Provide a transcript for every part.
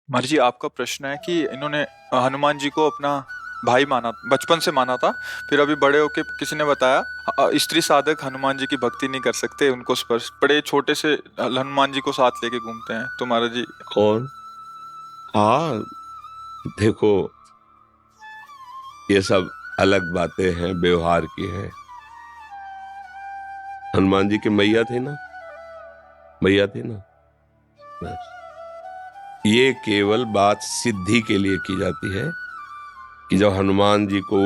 महर्षि जी, आपका प्रश्न है कि इन्होंने हनुमान जी को अपना भाई माना, बचपन से माना था। फिर अभी बड़े होके किसी ने बताया स्त्री साधक हनुमान जी की भक्ति नहीं कर सकते, उनको स्पर्श बड़े छोटे से हनुमान जी को साथ लेके घूमते हैं। तो महाराज जी कौन? हाँ, देखो, ये सब अलग बातें हैं, व्यवहार की हैं। हनुमान जी के मैया थे ना, मैया थे ना। बस ये केवल बात सिद्धि के लिए की जाती है कि जब हनुमान जी को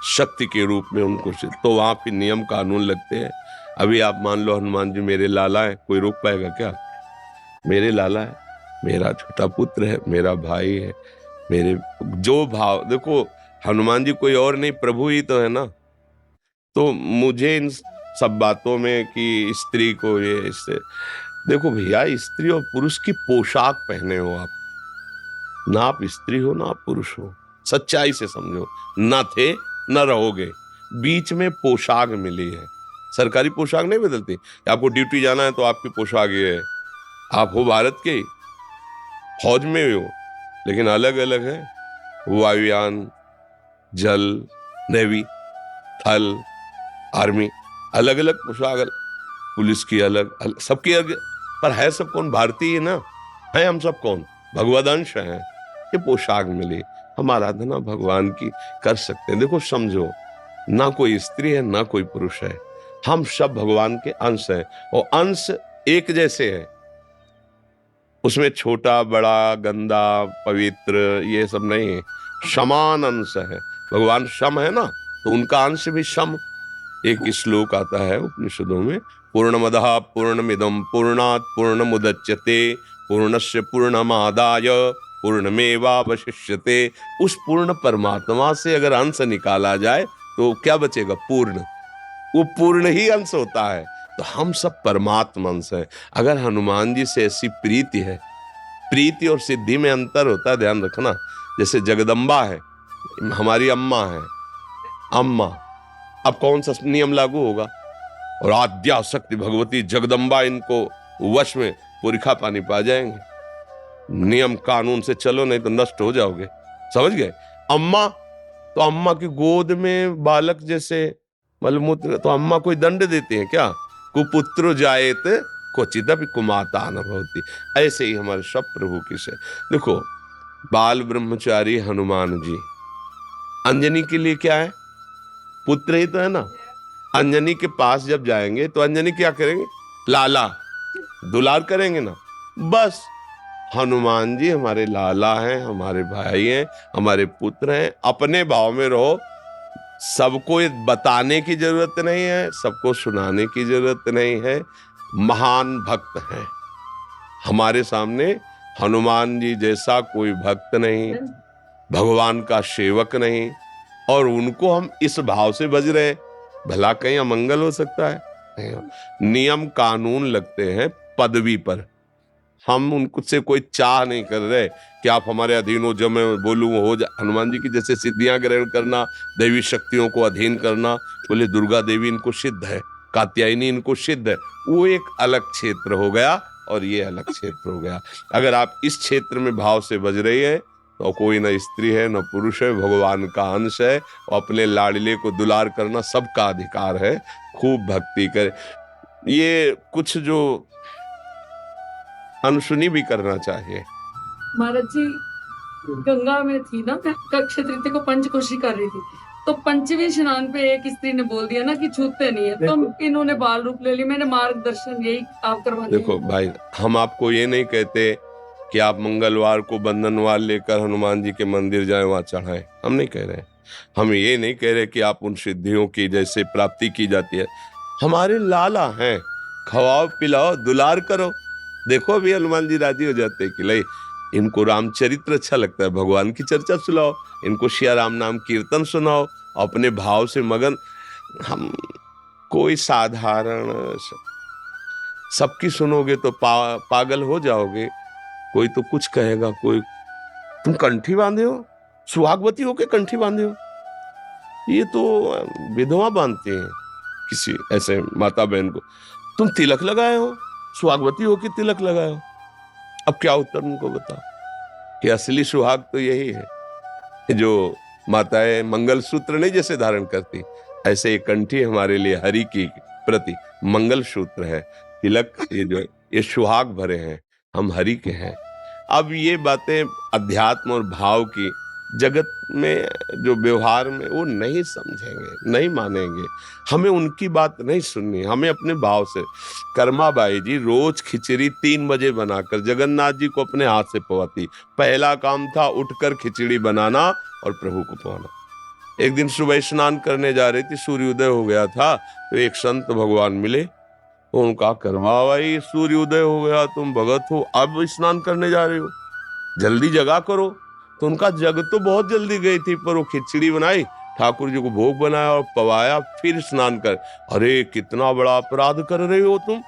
शक्ति के रूप में उनको तो वहां फिर नियम कानून लगते हैं। अभी आप मान लो हनुमान जी मेरे लाला है, कोई रोक पाएगा क्या? मेरे लाला है, मेरा छोटा पुत्र है, मेरा भाई है, मेरे जो भाव देखो, हनुमान जी कोई और नहीं, प्रभु ही तो है ना। तो मुझे इन सब बातों में कि स्त्री को ये इससे, देखो भैया, स्त्री और पुरुष की पोशाक पहने हो आप, ना आप स्त्री हो ना आप पुरुष हो, सच्चाई से समझो। ना थे न रहोगे, बीच में पोशाक मिली है। सरकारी पोशाक नहीं बदलती, आपको ड्यूटी जाना है तो आपकी पोशाक ये है। आप हो भारत के, फौज में हो, लेकिन अलग अलग है। वायुयान, जल, नेवी, थल, आर्मी, अलग अलग पोशाक, पुलिस की अलग, सबकी अलग। पर है सब कौन? भारतीय ना है। हम सब कौन? भगवदंश हैं। ये पोशाक मिली, हम आराधना भगवान की कर सकते हैं। देखो समझो, ना कोई स्त्री है ना कोई पुरुष है, हम सब भगवान के अंश हैं। और अंश एक जैसे हैं, उसमें छोटा बड़ा गंदा पवित्र ये सब नहीं है, समान अंश है। भगवान सम है ना, तो उनका अंश भी सम। एक श्लोक आता है उपनिषदों में, पूर्णमदः पूर्णमिदं पूर्णात् पूर्णमुदच्यते पूर्णस्य पूर्णमादाय पूर्णमेवावशिष्यते। उस पूर्ण परमात्मा से अगर अंश निकाला जाए तो क्या बचेगा? पूर्ण। वो पूर्ण ही अंश होता है। तो हम सब परमात्मा अंश हैं। अगर हनुमान जी से ऐसी प्रीति है, प्रीति और सिद्धि में अंतर होता है, ध्यान रखना। जैसे जगदम्बा है, हमारी अम्मा है, अम्मा, अब कौन सा नियम लागू होगा? और आद्या शक्ति भगवती जगदम्बा, इनको वश में पुरखा पानी पा जाएंगे। नियम कानून से चलो, नहीं तो नष्ट हो जाओगे। समझ गए? अम्मा, तो अम्मा की गोद में बालक जैसे मलमूत्र, तो अम्मा कोई दंड देती है क्या? कुपुत्र जायत क्वचिदपि कुमाता न भवति। ऐसे ही हमारे सब प्रभु की से। देखो, बाल ब्रह्मचारी हनुमान जी अंजनी के लिए क्या है? पुत्र ही तो है ना। अंजनी के पास जब जाएंगे तो अंजनी क्या करेंगे? लाला, दुलार करेंगे ना। बस हनुमान जी हमारे लाला हैं, हमारे भाई हैं, हमारे पुत्र हैं। अपने भाव में रहो, सबको बताने की जरूरत नहीं है, सबको सुनाने की जरूरत नहीं है। महान भक्त हैं हमारे सामने, हनुमान जी जैसा कोई भक्त नहीं, भगवान का सेवक नहीं। और उनको हम इस भाव से बज रहे, भला कहीं अमंगल हो सकता है? नियम कानून लगते हैं पदवी पर। हम उनसे कोई चाह नहीं कर रहे कि आप हमारे अधीन हो, जो मैं बोलूं वो हो जाए। हनुमान जी की जैसे सिद्धियां ग्रहण करना, दैवी शक्तियों को अधीन करना, बोले दुर्गा देवी इनको सिद्ध है, कात्यायनी इनको सिद्ध है, वो एक अलग क्षेत्र हो गया और ये अलग क्षेत्र हो गया। अगर आप इस क्षेत्र में भाव से बज रही है तो कोई न स्त्री है न पुरुष है, भगवान का अंश है। और अपने लाडले को दुलार करना सबका अधिकार है। खूब भक्ति करे, ये कुछ जो अनसुनी भी करना चाहिए। महाराज जी, गंगा में थी ना, मैं अक्षय तृतीया को पंचकोशी कर रही थी, तो पंचवें स्नान पे एक स्त्री ने बोल दिया ना कि छूते नहीं है, तो इन्होंने बाल रूप ले ली। मैंने मार्गदर्शन यही आप करवा दिया। देखो भाई, हम आपको ये नहीं कहते कि आप मंगलवार को बंधनवार लेकर हनुमान जी के मंदिर जाएं, वहां चढ़ाएं, हम नहीं कह रहे। हम ये नहीं कह रहे कि आप उन सिद्धियों की जैसे प्राप्ति की जाती है। हमारे लाला हैं, खवाओ पिलाओ दुलार करो। देखो अभी हनुमान जी राजी हो जाते हैं कि ले, इनको रामचरित्र अच्छा लगता है, भगवान की चर्चा सुनाओ, इनको सिया राम नाम कीर्तन सुनाओ, अपने भाव से मगन। हम कोई साधारण, सबकी सुनोगे तो पागल हो जाओगे। कोई तो कुछ कहेगा, कोई तुम कंठी बांधे हो, सुहागवती होके कंठी बांधे हो, ये तो विधवा बांधते हैं किसी ऐसे माता बहन को। तुम तिलक लगाए हो, सुहागवती होके तिलक लगाए हो। अब क्या उत्तर उनको बताओ? कि असली सुहाग तो यही है जो माताएं मंगलसूत्र नहीं जैसे धारण करती, ऐसे एक कंठी हमारे लिए हरि की प्रति मंगलसूत्र है, तिलक, ये जो ये सुहाग भरे हैं, हम हरि के हैं। अब ये बातें अध्यात्म और भाव की जगत में जो व्यवहार में वो नहीं समझेंगे, नहीं मानेंगे, हमें उनकी बात नहीं सुननी, हमें अपने भाव से। कर्माबाई जी रोज खिचड़ी 3 बजे बनाकर जगन्नाथ जी को अपने हाथ से पवाती। पहला काम था उठकर खिचड़ी बनाना और प्रभु को पवाना। एक दिन सुबह स्नान करने जा रही थी, सूर्योदय हो गया था, तो एक संत भगवान मिले, उनका कर्माबाई सूर्योदय हो गया, तुम भगत हो, अब स्नान करने जा रहे हो, जल्दी जगा करो। तो उनका जग तो बहुत जल्दी गई थी, पर वो खिचड़ी बनाई, ठाकुर जी को भोग बनाया और पवाया, फिर स्नान कर। अरे कितना बड़ा अपराध कर रहे हो तुम,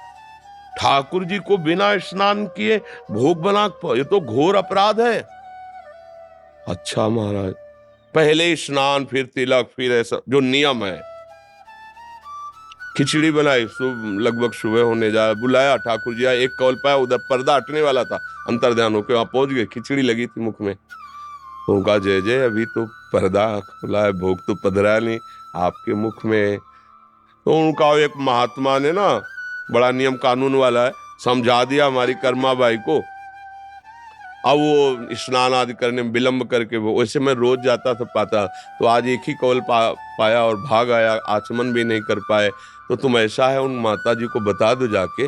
ठाकुर जी को बिना स्नान किए भोग बना, ये तो घोर अपराध है। अच्छा महाराज, पहले स्नान फिर तिलक फिर ऐसा जो नियम है। खिचड़ी बनाई, लगभग सुबह होने जा, बुलाया, ठाकुर जी आए, एक कौल पाया, उधर पर्दा हटने वाला था, अंतर ध्यान होकर वहां पहुंच गए, खिचड़ी लगी थी मुख में। उनका जय जय, अभी तो पर्दा खुला है, भोग तो पधरा नहीं आपके मुख में। तो उनका एक महात्मा ने ना, बड़ा नियम कानून वाला है, समझा दिया हमारी कर्माबाई को। अब वो स्नान आदि करने में विलंब करके, वो वैसे मैं रोज जाता था पाता, तो आज एक ही कौल पाया और भाग आया, आचमन भी नहीं कर पाए। तो तुम ऐसा है उन माता जी को बता दो जाके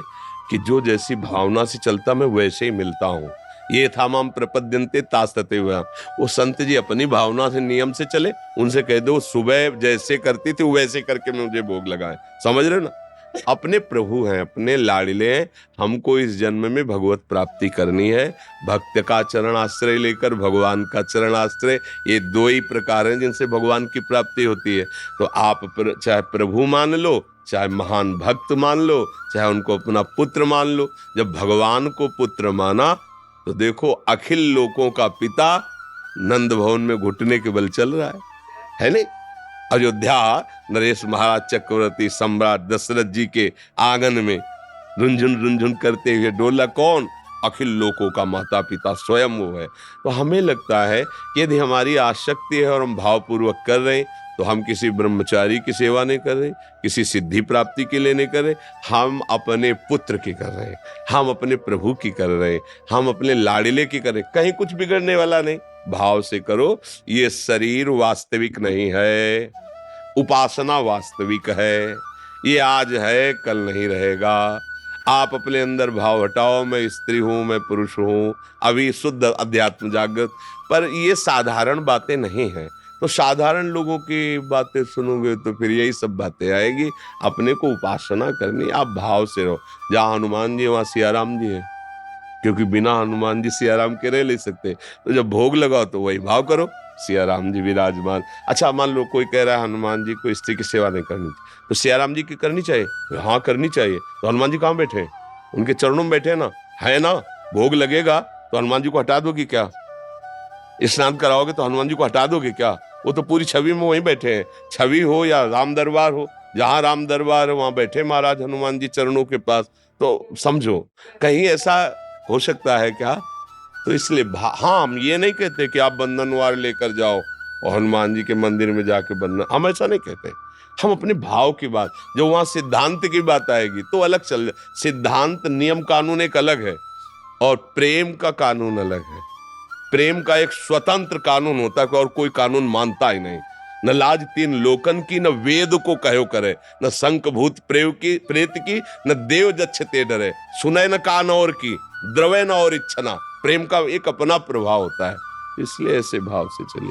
कि जो जैसी भावना से चलता मैं वैसे ही मिलता हूँ। ये था माम प्रपद्यन्ते तास्तते हुआ, वो संत जी अपनी भावना से नियम से चले, उनसे कह दो सुबह जैसे करती थी वैसे करके मुझे भोग लगाए। समझ रहे हो ना, अपने प्रभु हैं, अपने लाडले हैं, हमको इस जन्म में भगवत प्राप्ति करनी है। भक्त का चरण आश्रय लेकर भगवान का चरण आश्रय, ये 2 ही प्रकार हैं जिनसे भगवान की प्राप्ति होती है। तो आप चाहे प्रभु मान लो, चाहे महान भक्त मान लो, चाहे उनको अपना पुत्र मान लो। जब भगवान को पुत्र माना तो देखो अखिल लोकों का पिता नंद भवन में घुटने के बल चल रहा है नहीं? अयोध्या नरेश महाराज चक्रवर्ती सम्राट दशरथ जी के आंगन में रुंझुन रुंझुन करते हुए डोला कौन? अखिल लोकों का माता पिता स्वयं वो है। तो हमें लगता है कि यदि हमारी आसक्ति है और हम भावपूर्वक कर रहे हैं, तो हम किसी ब्रह्मचारी की सेवा नहीं कर रहे, किसी सिद्धि प्राप्ति के लिए नहीं कर रहे, हम अपने पुत्र की कर रहे हैं, हम अपने प्रभु की कर रहे हैं, हम अपने लाडले की कर रहे हैं। कहीं कुछ बिगड़ने वाला नहीं, भाव से करो। ये शरीर वास्तविक नहीं है, उपासना वास्तविक है। ये आज है, कल नहीं रहेगा। आप अपने अंदर भाव हटाओ, मैं स्त्री हूं, मैं पुरुष हूं, अभी शुद्ध अध्यात्म जागृत। पर ये साधारण बातें नहीं हैं, तो साधारण लोगों की बातें सुनोगे तो फिर यही सब बातें आएगी। अपने को उपासना करनी, आप भाव से रहो। जहाँ हनुमान जी वहाँ सियाराम जी है, क्योंकि बिना हनुमान जी सियाराम के रह नहीं सकते। तो जब भोग लगाओ तो वही भाव करो, सियाराम जी विराजमान। अच्छा मान लो कोई कह रहा है हनुमान जी को स्त्री की सेवा नहीं करनी, तो सियाराम जी की करनी चाहिए? हाँ करनी चाहिए। तो हनुमान जी कहाँ बैठे हैं? उनके चरणों में बैठे ना, है ना? भोग लगेगा तो हनुमान जी को हटा दोगे क्या? स्नान कराओगे तो हनुमान जी को हटा दोगे क्या? वो तो पूरी छवि में वहीं बैठे हैं। छवि हो या राम दरबार हो, जहाँ राम दरबार है वहां बैठे महाराज हनुमान जी चरणों के पास। तो समझो कहीं ऐसा हो सकता है क्या? तो इसलिए हाँ, हम ये नहीं कहते कि आप बंधनवार लेकर जाओ और हनुमान जी के मंदिर में जाके बंधन, हम ऐसा नहीं कहते। हम अपने भाव की बात, जो वहां सिद्धांत की बात आएगी तो अलग चल। सिद्धांत नियम कानून एक अलग है और प्रेम का कानून अलग है। प्रेम का एक स्वतंत्र कानून होता है और कोई कानून मानता ही नहीं। न लाज 3 लोकन की, न वेद को कहो करे, न शंख भूत प्रेत की, न देव जच्छते डरे, सुने न कान और की, द्रवे न और इच्छना। प्रेम का एक अपना प्रभाव होता है, इसलिए ऐसे भाव से चलिए।